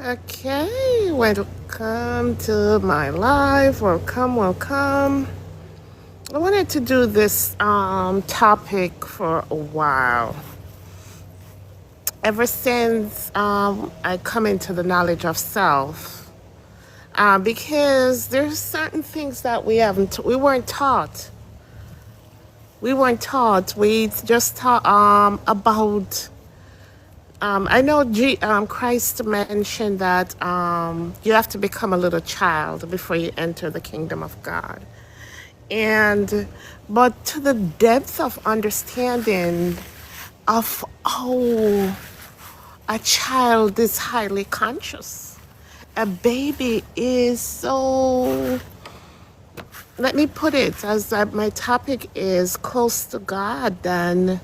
Okay, welcome to my live. Welcome. I wanted to do this topic for a while. Ever since I come into the knowledge of self, because there's certain things that we weren't taught. We weren't taught. We just taught about. I know Christ mentioned that you have to become a little child before you enter the kingdom of God. But to the depth of understanding of, a child is highly conscious. A baby is so, let me put it as my topic is close to God than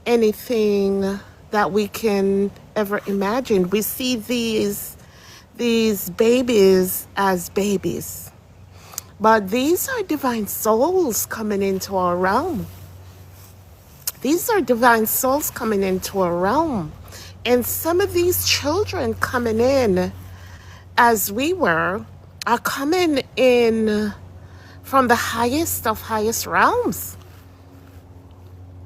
anything that we can ever imagine. We see these babies as babies, but these are divine souls coming into our realm. These are divine souls coming into our realm. And some of these children coming in as we were are coming in from the highest of highest realms.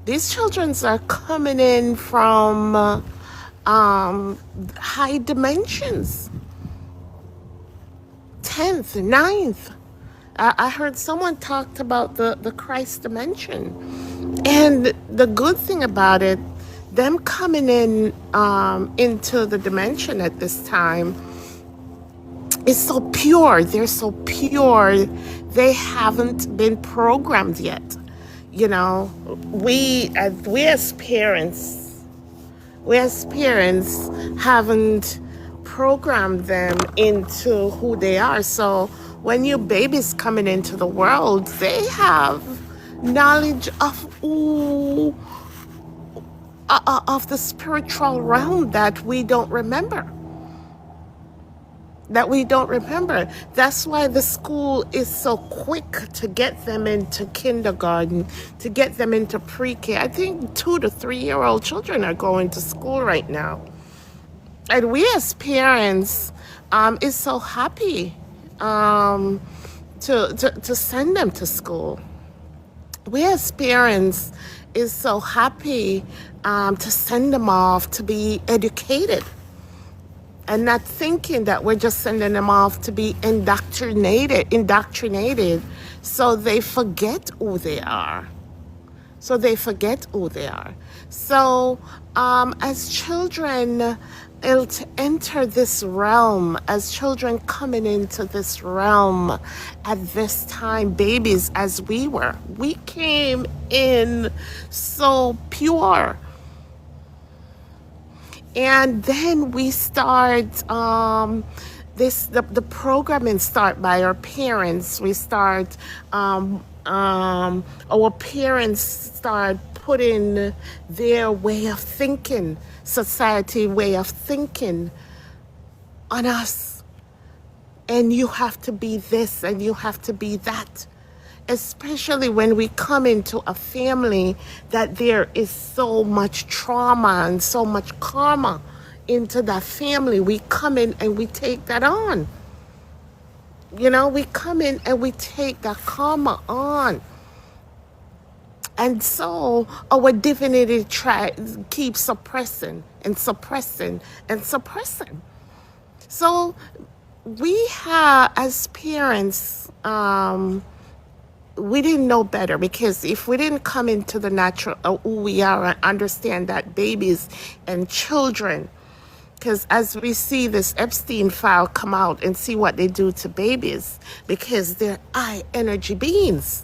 These children are coming in from high dimensions, 10th, ninth. I heard someone talked about the Christ dimension. And the good thing about it, them coming in into the dimension at this time is so pure. They're so pure. They haven't been programmed yet. You know, we as parents haven't programmed them into who they are. So when your baby's coming into the world, they have knowledge of the spiritual realm that we don't remember. That's why the school is so quick to get them into kindergarten, to get them into pre-K. I think 2 to 3-year-old children are going to school right now. And we as parents is so happy to send them to school. We as parents is so happy to send them off to be educated. And not thinking that we're just sending them off to be indoctrinated so they forget who they are. So as children enter this realm, as children coming into this realm at this time, babies as we were, we came in so pure. And then we start the programming start by our parents. We start our parents start putting their way of thinking, society way of thinking on us. And you have to be this and you have to be that. Especially when we come into a family that there is so much trauma and so much karma into that family. We come in and we take that on. You know, we come in and we take that karma on. And so our divinity keeps suppressing and suppressing and suppressing. So we have, as parents, we didn't know better, because if we didn't come into the natural who we are and understand that babies and children, because as we see this Epstein file come out and see what they do to babies, because they're high energy beings.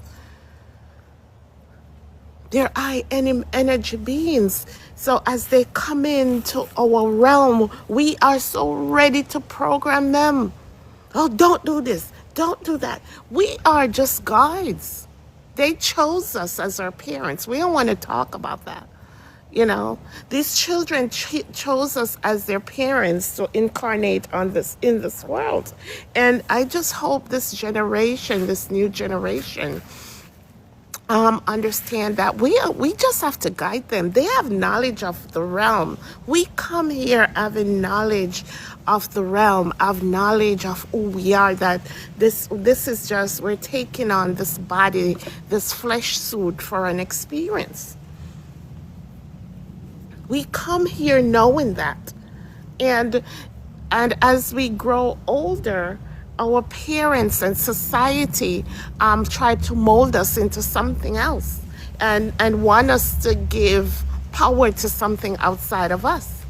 They're high energy beings. So as they come into our realm, we are so ready to program them. Oh, don't do this. Don't do that. We are just guides. They chose us as our parents. We don't want to talk about that. You know, these children chose us as their parents to incarnate in this world. And I just hope this generation, this new generation, understand that we just have to guide them. They have knowledge of the realm. We come here having knowledge of the realm, of knowledge of who we are. That this is just, we're taking on this body, this flesh suit for an experience. We come here knowing that. And as we grow older, our parents and society try to mold us into something else, and want us to give power to something outside of us.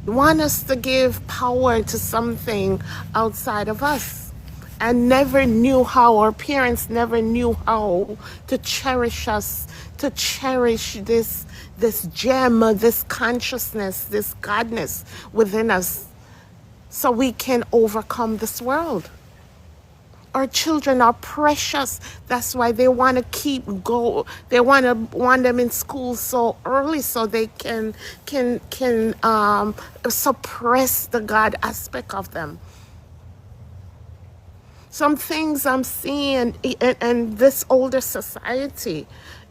Want us to give power to something outside of us, and never knew how, our parents never knew how to cherish us, to cherish this gem, this consciousness, this godness within us, so we can overcome this world. Our children are precious. That's why they want to keep go. They want them in school so early, so they can suppress the God aspect of them. Some things I'm seeing in this older society,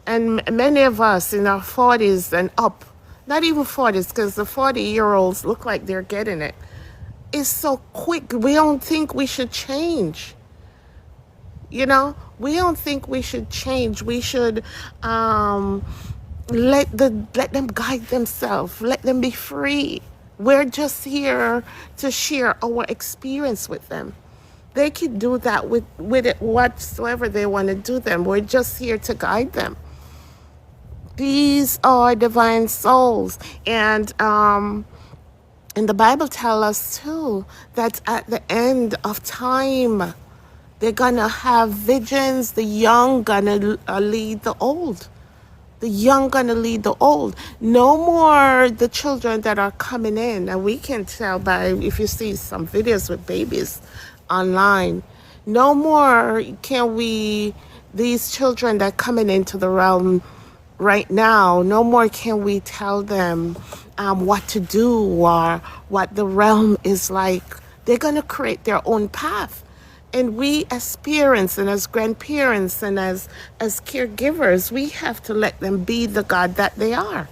and many of us in our 40s and up, not even 40s, because the 40-year-olds look like they're getting it, is so quick. We don't think we should change. You know, we don't think we should change. We should let them guide themselves. Let them be free. We're just here to share our experience with them. They can do that with it whatsoever they want to do them. We're just here to guide them. These are divine souls. And the Bible tells us too that at the end of time, they're gonna have visions. The young gonna lead the old. The young gonna lead the old. No more the children that are coming in. And we can tell by, if you see some videos with babies online, no more can we, these children that coming into the realm right now, no more can we tell them what to do or what the realm is like. They're gonna create their own path. And we as parents and as grandparents and as caregivers, we have to let them be the God that they are.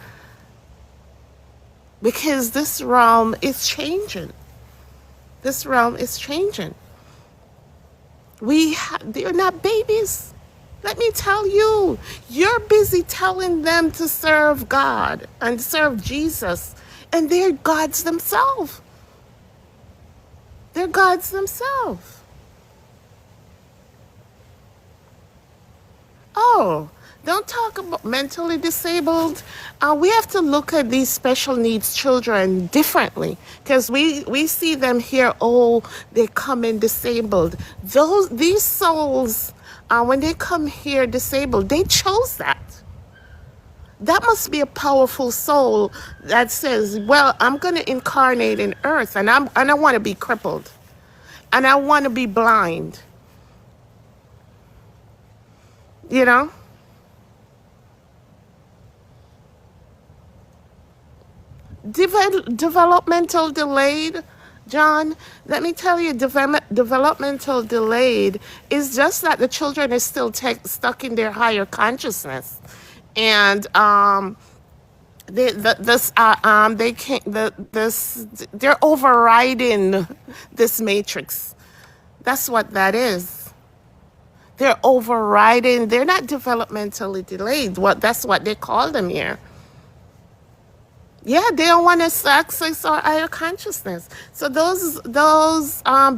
Because this realm is changing. This realm is changing. They're not babies. Let me tell you, you're busy telling them to serve God and serve Jesus, and they're gods themselves. They're gods themselves. Oh, don't talk about mentally disabled. We have to look at these special needs children differently, because we see them here, oh, they come in disabled. These souls, when they come here disabled, they chose that. That must be a powerful soul that says, well, I'm going to incarnate in earth, and I want to be crippled, and I want to be blind. You know? Developmental delayed, John, let me tell you, developmental delayed is just that the children is still stuck in their higher consciousness. And they're overriding this matrix. That's what that is. They're overriding. They're not developmentally delayed. That's what they call them here. Yeah, they don't want to access our higher consciousness. So those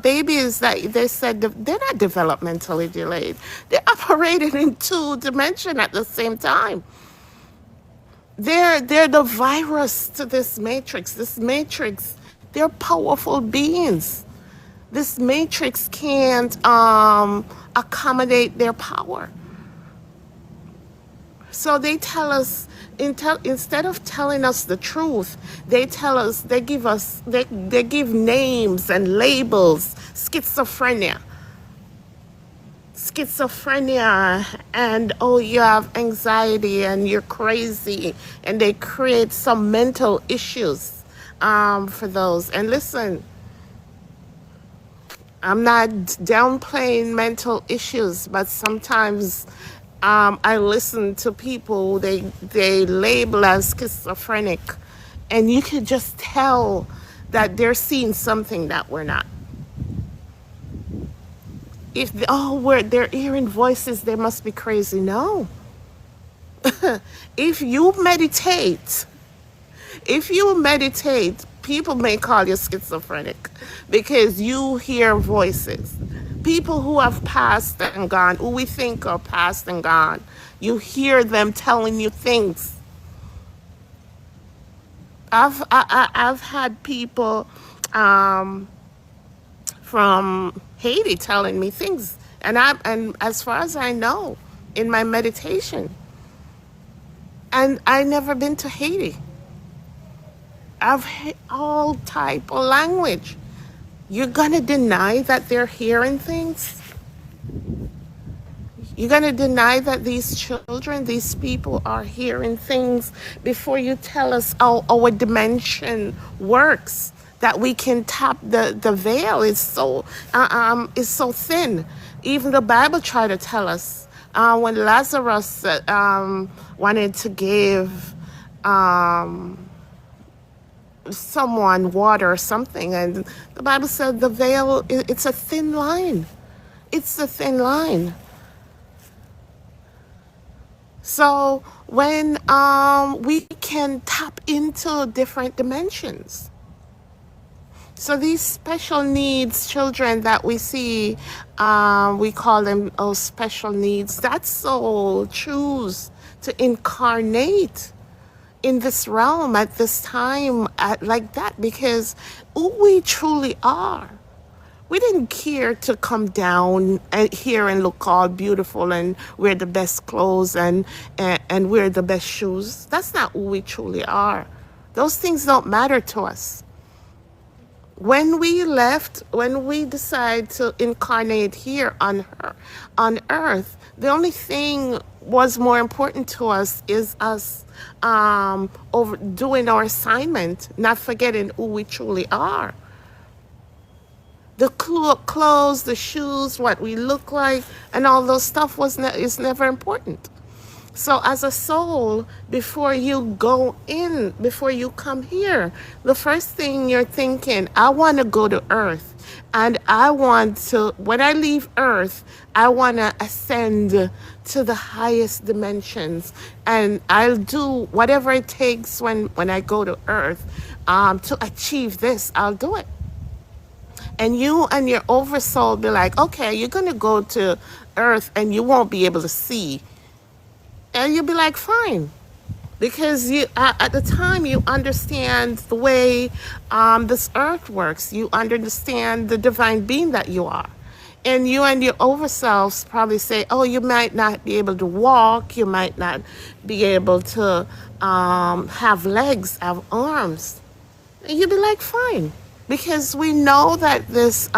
babies that they said, they're not developmentally delayed. They're operating in 2 dimensions at the same time. They're the virus to this matrix. This matrix, they're powerful beings. This matrix can't accommodate their power. So they tell us, instead of telling us the truth, they give names and labels. Schizophrenia, and oh, you have anxiety and you're crazy, and they create some mental issues for those. And listen, I'm not downplaying mental issues, but sometimes I listen to people they label as schizophrenic, and you could just tell that they're seeing something that we're not. If they're hearing voices, they must be crazy. No. If you meditate, people may call you schizophrenic because you hear voices. People who have passed and gone, who we think are passed and gone, you hear them telling you things. I've had people from Haiti telling me things, and as far as I know, in my meditation, and I never been to Haiti. I've heard all type of language. You're gonna deny that they're hearing things? You're gonna deny that these children, these people are hearing things before you tell us how our dimension works? That we can tap the veil is so thin. Even the Bible tried to tell us when Lazarus wanted to give someone water or something, and the Bible said the veil, it's a thin line. It's a thin line. So when we can tap into different dimensions. So these special needs children that we see, we call them special needs. That soul choose to incarnate in this realm at this time like that because who we truly are. We didn't care to come down here and look all beautiful and wear the best clothes and wear the best shoes. That's not who we truly are. Those things don't matter to us. When we decide to incarnate here on earth, the only thing was more important to us is us doing our assignment, not forgetting who we truly are. The clothes, the shoes, what we look like, and all those stuff is never important. So as a soul, before you come here, the first thing you're thinking, I want to go to earth. And when I leave earth, I want to ascend to the highest dimensions. And I'll do whatever it takes when I go to earth to achieve this. I'll do it. And you and your oversoul be like, okay, you're going to go to earth and you won't be able to see. And you'll be like, fine. Because at the time you understand the way this earth works. You understand the divine being that you are. And you and your overselves probably say, oh, you might not be able to walk. You might not be able to have legs, have arms. And you'll be like, fine. Because we know that this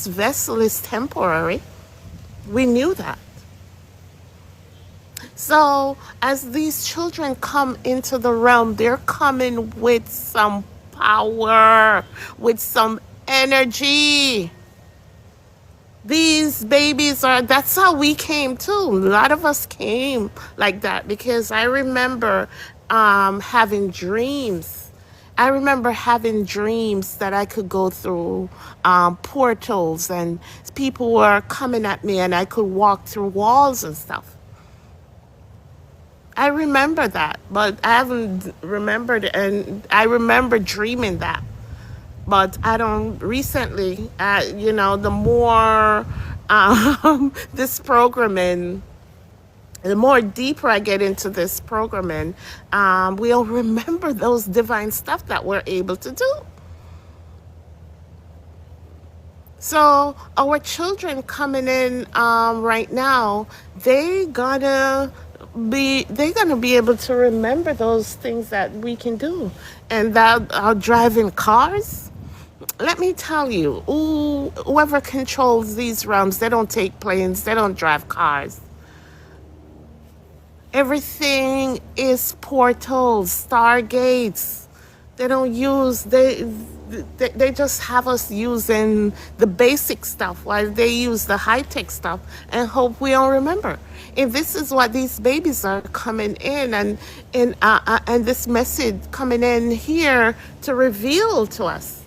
vessel is temporary. We knew that. So as these children come into the realm, they're coming with some power, with some energy. These babies that's how we came too. A lot of us came like that because I remember having dreams. I remember having dreams that I could go through portals and people were coming at me and I could walk through walls and stuff. I remember that, but I haven't remembered it, and I remember dreaming that. But I don't recently, the more this programming, the more deeper I get into this programming, we'll remember those divine stuff that we're able to do. So our children coming in right now, they're gonna be able to remember those things that we can do. And that driving cars, let me tell you, whoever controls these realms, they don't take planes, they don't drive cars. Everything is portals, stargates. They don't use, They just have us using the basic stuff while they use the high-tech stuff and hope we don't remember. And this is what these babies are coming in, and this message coming in here to reveal to us.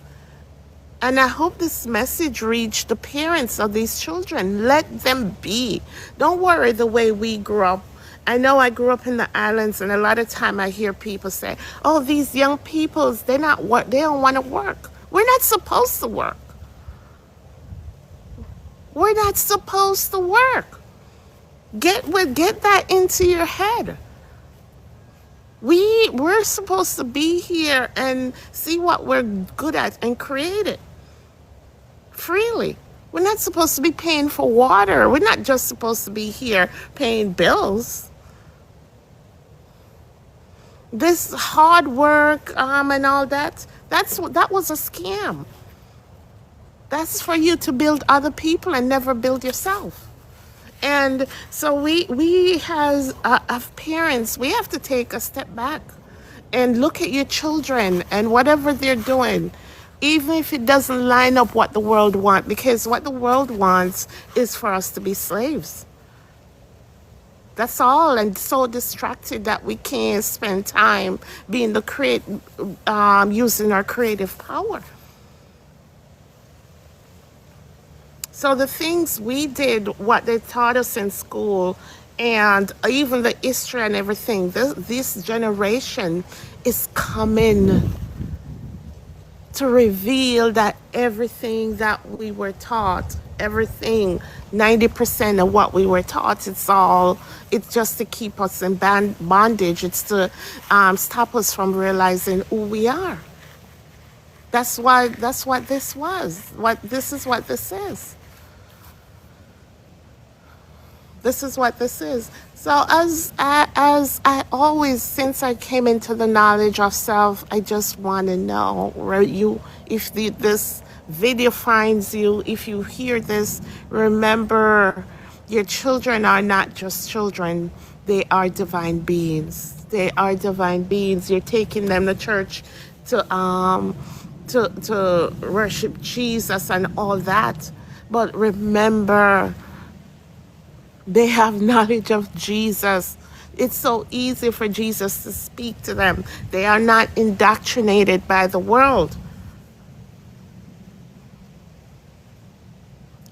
And I hope this message reached the parents of these children. Let them be. Don't worry the way we grew up. I know I grew up in the islands, and a lot of time I hear people say, "Oh, these young peoples, they don't want to work." We're not supposed to work. We're not supposed to work. Get that into your head. We're supposed to be here and see what we're good at and create it freely. We're not supposed to be paying for water. We're not just supposed to be here paying bills. This hard work and all that, that was a scam. That's for you to build other people and never build yourself. And so we as parents, we have to take a step back and look at your children and whatever they're doing, even if it doesn't line up what the world wants, because what the world wants is for us to be slaves. That's all, and so distracted that we can't spend time being using our creative power. So the things we did, what they taught us in school, and even the history and everything, this generation is coming to reveal that everything that we were taught, everything, 90% of what we were taught, it's just to keep us in bondage. It's to stop us from realizing who we are. That's what this was. This is what this is. This is what this is. So as I always, since I came into the knowledge of self, I just want to know if this video finds you, if you hear this, remember your children are not just children. They are divine beings. They are divine beings. You're taking them to church to worship Jesus and all that. But remember, they have knowledge of Jesus. It's so easy for Jesus to speak to them. They are not indoctrinated by the world.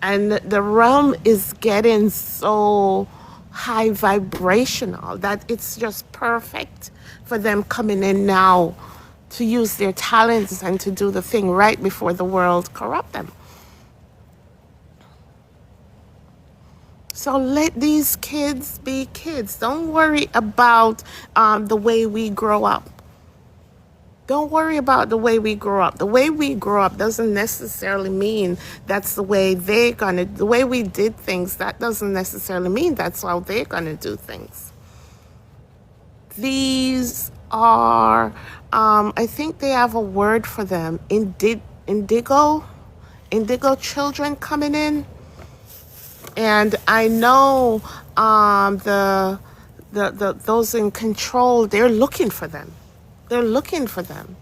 And the realm is getting so high vibrational that it's just perfect for them coming in now to use their talents and to do the thing right before the world corrupt them. So let these kids be kids. Don't worry about the way we grow up. Don't worry about the way we grow up. The way we grow up doesn't necessarily mean that's the way the way we did things, that doesn't necessarily mean that's how they're gonna do things. These are, I think they have a word for them, indigo children coming in. And I know those in control, they're looking for them. They're looking for them.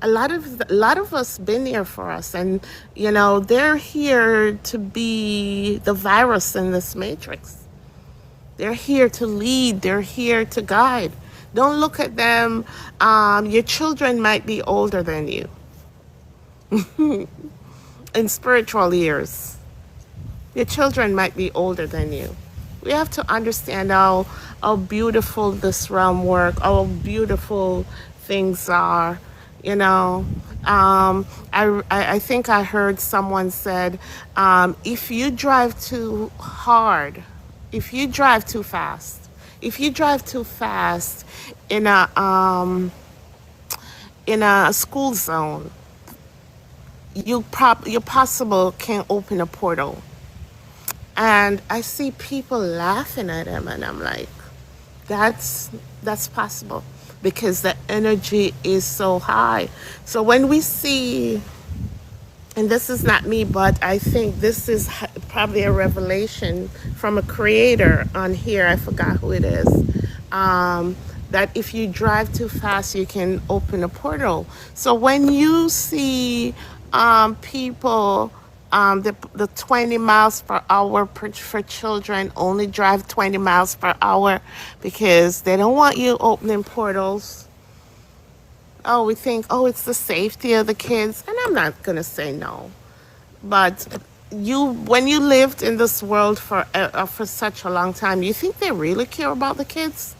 A lot of us been here for us, and they're here to be the virus in this matrix. They're here to lead. They're here to guide. Don't look at them. Your children might be older than you in spiritual years. Your children might be older than you. We have to understand how beautiful this realm works, how beautiful things are. I think I heard someone said, if you drive too hard, if you drive too fast in a school zone, you possible can open a portal. And I see people laughing at him, and I'm like, that's possible, because the energy is so high. So when we see, and this is not me, but I think this is probably a revelation from a creator on here, I forgot who it is, that if you drive too fast, you can open a portal. So when you see people, the 20 miles per hour for children, only drive 20 miles per hour because they don't want you opening portals. Oh, we think, oh, it's the safety of the kids. And I'm not going to say no. But when you lived in this world for such a long time, you think they really care about the kids?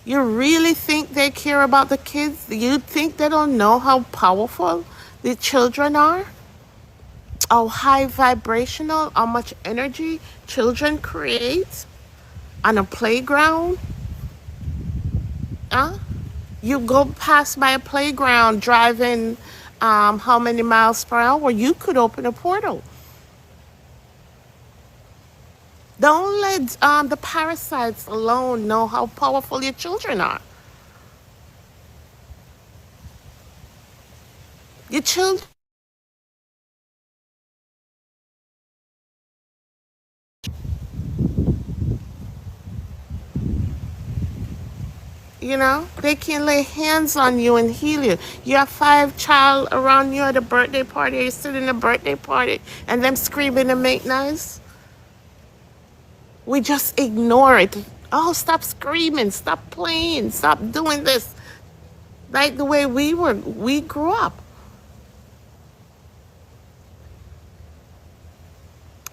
You really think they care about the kids? You think they don't know how powerful the children are? How high vibrational, how much energy children create on a playground? Huh? You go past by a playground driving how many miles per hour? You could open a portal. Don't let the parasites alone know how powerful your children are. Your children, they can lay hands on you and heal you. You have 5 child around you at a birthday party, you sit in a birthday party, and them screaming and make noise. We just ignore it. Oh, stop screaming, stop playing, stop doing this. Like the way we grew up.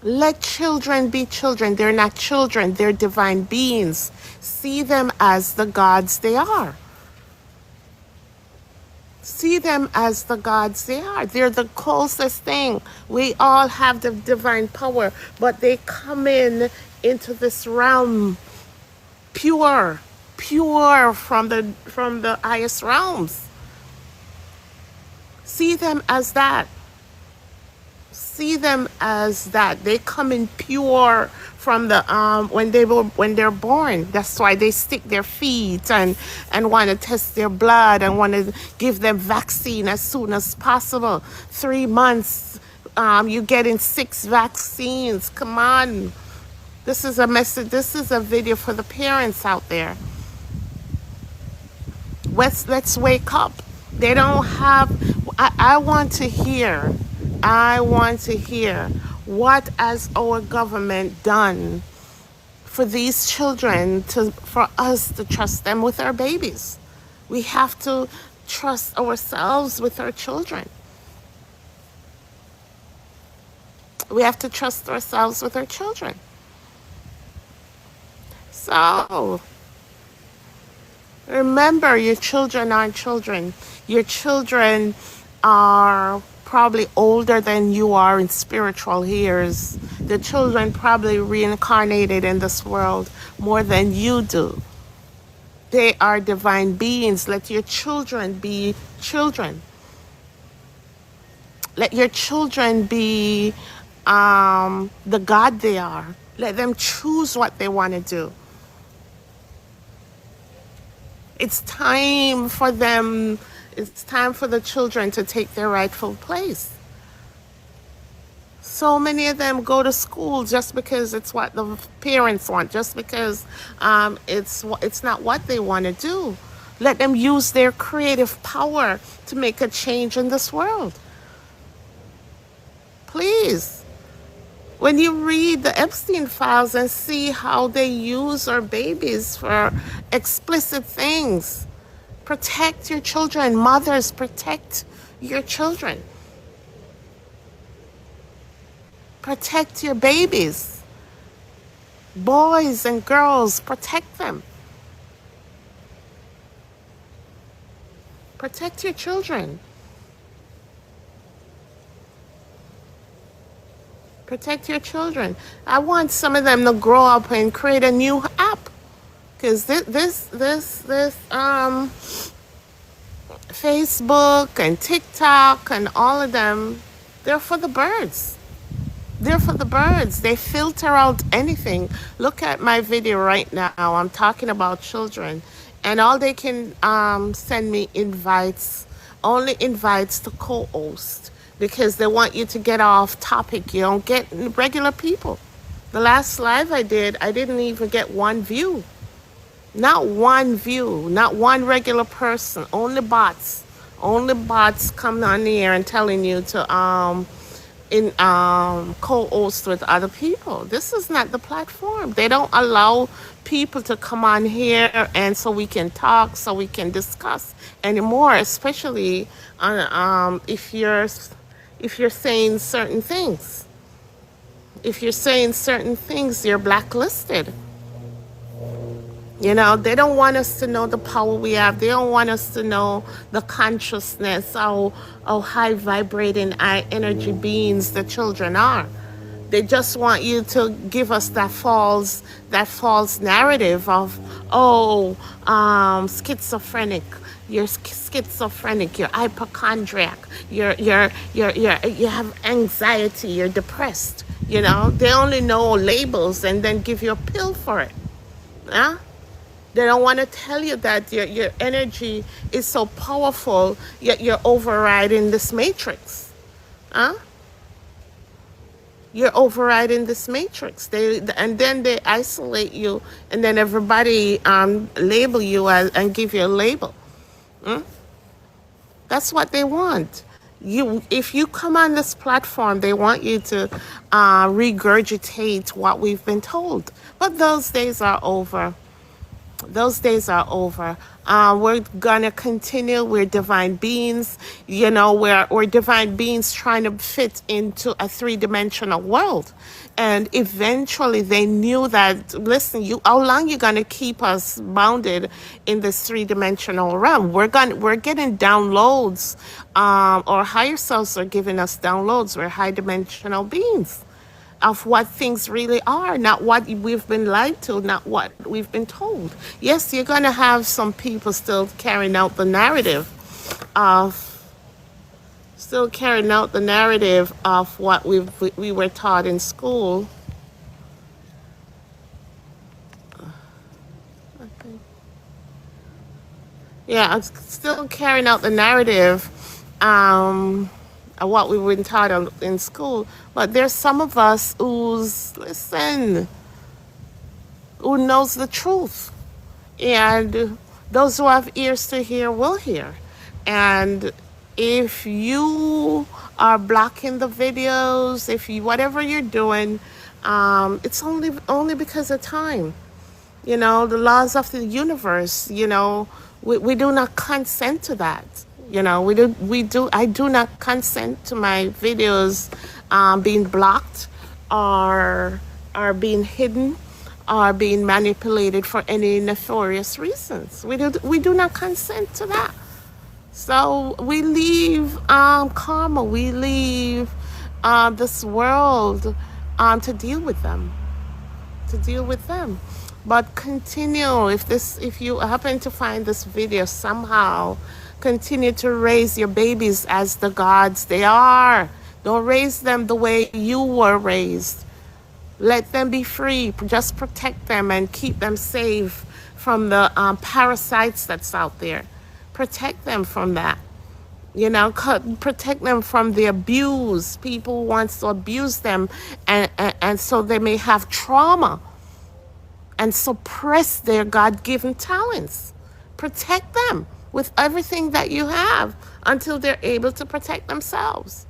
Let children be children. They're not children, they're divine beings. See them as the gods they are. See them as the gods they are. They're the closest thing. We all have the divine power, but they come into this realm pure from the highest realms. See them as that. See them as that. They come in pure from the when they're born. That's why they stick their feet and want to test their blood and want to give them vaccine as soon as possible. 3 months, you getting 6 vaccines. Come on. This is a message. This is a video for the parents out there. Let's wake up. They don't have. I want to hear. What has our government done for these children for us to trust them with our babies? We have to trust ourselves with our children. We have to trust ourselves with our children. So, remember, your children aren't children. Your children are probably older than you are in spiritual years. The children probably reincarnated in this world more than you do. They are divine beings. Let your children be children. Let your children be the God they are. Let them choose what they want to do. It's time for them. It's time for the children to take their rightful place. So many of them go to school just because it's what the parents want, just because it's not what they want to do. Let them use their creative power to make a change in this world. Please. When you read the Epstein files and see how they use our babies for explicit things, protect your children. Mothers, protect your children. Protect your babies. Boys and girls, protect them. Protect your children. Protect your children. I want some of them to grow up and create a new app. Because this Facebook and TikTok and all of them, they're for the birds. They're for the birds. They filter out anything. Look at my video right now. I'm talking about children. And all they can send me only invites to co-host. Because they want you to get off topic. You don't get regular people. The last live I did, I didn't even get 1 view. Not one view, not one regular person, only bots. Only bots coming on the air and telling you to in co-host with other people. This is not the platform. They don't allow people to come on here and so we can talk, so we can discuss anymore, especially on if you're saying certain things. If you're saying certain things, you're blacklisted. You know, they don't want us to know the power we have. They don't want us to know the consciousness, how high vibrating, high energy beings the children are. They just want you to give us that false narrative of, oh, schizophrenic. You're schizophrenic. You're hypochondriac. You have anxiety. You're depressed. You know, they only know labels and then give you a pill for it. Huh? They don't want to tell you that your energy is so powerful, yet you're overriding this matrix. Huh? You're overriding this matrix. And then they isolate you, and then everybody label you and give you a label. That's what they want. If you come on this platform, they want you to regurgitate what we've been told. But those days are over. Those days are over. We're gonna continue. We're divine beings. You know, we're divine beings trying to fit into a three-dimensional world. And eventually they knew that, listen, how long you gonna keep us bounded in this three-dimensional realm? We're getting downloads. Our higher selves are giving us downloads. We're high-dimensional beings of what things really are, not what we've been lied to, not what we've been told. Yes, you're going to have some people still carrying out the narrative of what we were taught in school. Yeah, it's still carrying out the narrative of what we were taught in school. But there's some of us who knows the truth. And those who have ears to hear will hear. And if you are blocking the videos, whatever you're doing, it's only because of time. You know, the laws of the universe, you know, we do not consent to that. You know, I do not consent to my videos being blocked or being hidden or being manipulated for any nefarious reasons. We do not consent to that. So we leave karma, we leave this world to deal with them. But continue, if you happen to find this video somehow, continue to raise your babies as the gods they are. Don't raise them the way you were raised. Let them be free. Just protect them and keep them safe from the parasites that's out there. Protect them from that. You know, protect them from the abuse. People want to abuse them, and so they may have trauma and suppress their God-given talents. Protect them with everything that you have until they're able to protect themselves.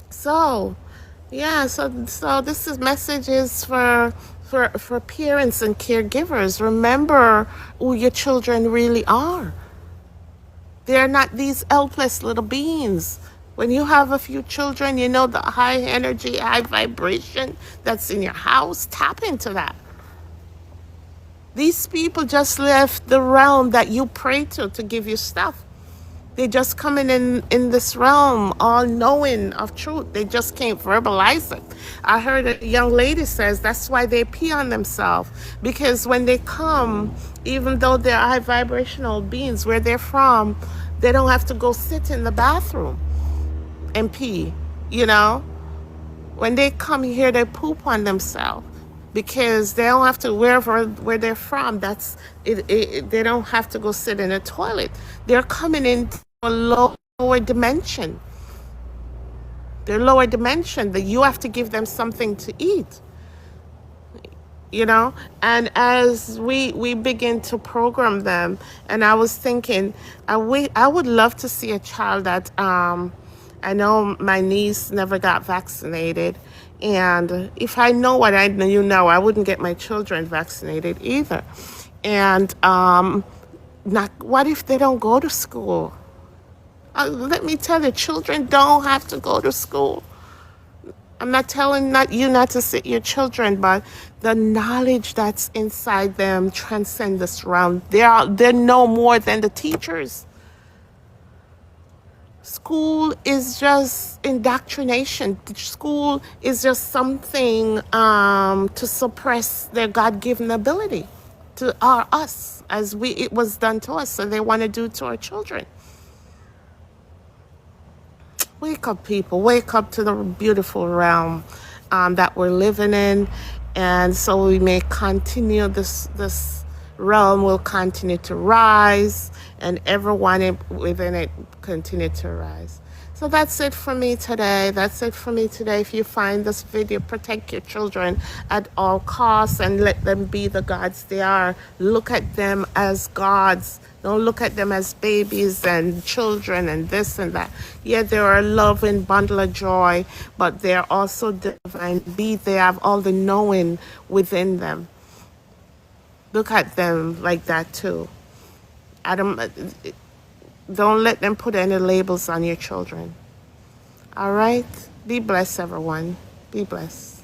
So, yeah, so this message is for parents and caregivers. Remember who your children really are. They're not these helpless little beings. When you have a few children, you know the high energy, high vibration that's in your house. Tap into that. These people just left the realm that you pray to give you stuff. They just coming in this realm, all knowing of truth. They just can't verbalize it. I heard a young lady says that's why they pee on themselves. Because when they come, even though they're high vibrational beings, where they're from, they don't have to go sit in the bathroom and pee, you know? When they come here, they poop on themselves. Because they don't have to, where they're from, they don't have to go sit in a toilet. They're coming into a lower dimension. They're lower dimension that you have to give them something to eat. you know. And as we begin to program them, and I was thinking, I would love to see a child that I know my niece never got vaccinated, and if I know what I know, I wouldn't get my children vaccinated either. And not what if they don't go to school? Let me tell you, children don't have to go to school. I'm not telling not to sit your children, but the knowledge that's inside them transcends this realm. They're no more than the teachers. School is just indoctrination. School is just something to suppress their God-given ability to us, as it was done to us. So they want to do to our children. Wake up, people. Wake up to the beautiful realm that we're living in. And so we may continue, this realm will continue to rise, and everyone within it continue to rise. So that's it for me today. If you find this video, protect your children at all costs and let them be the gods they are. Look at them as gods. Don't look at them as babies and children and this and that. Yeah, they're a loving bundle of joy, but they're also divine. They have all the knowing within them. Look at them like that too. Don't let them put any labels on your children. All right? Be blessed, everyone. Be blessed.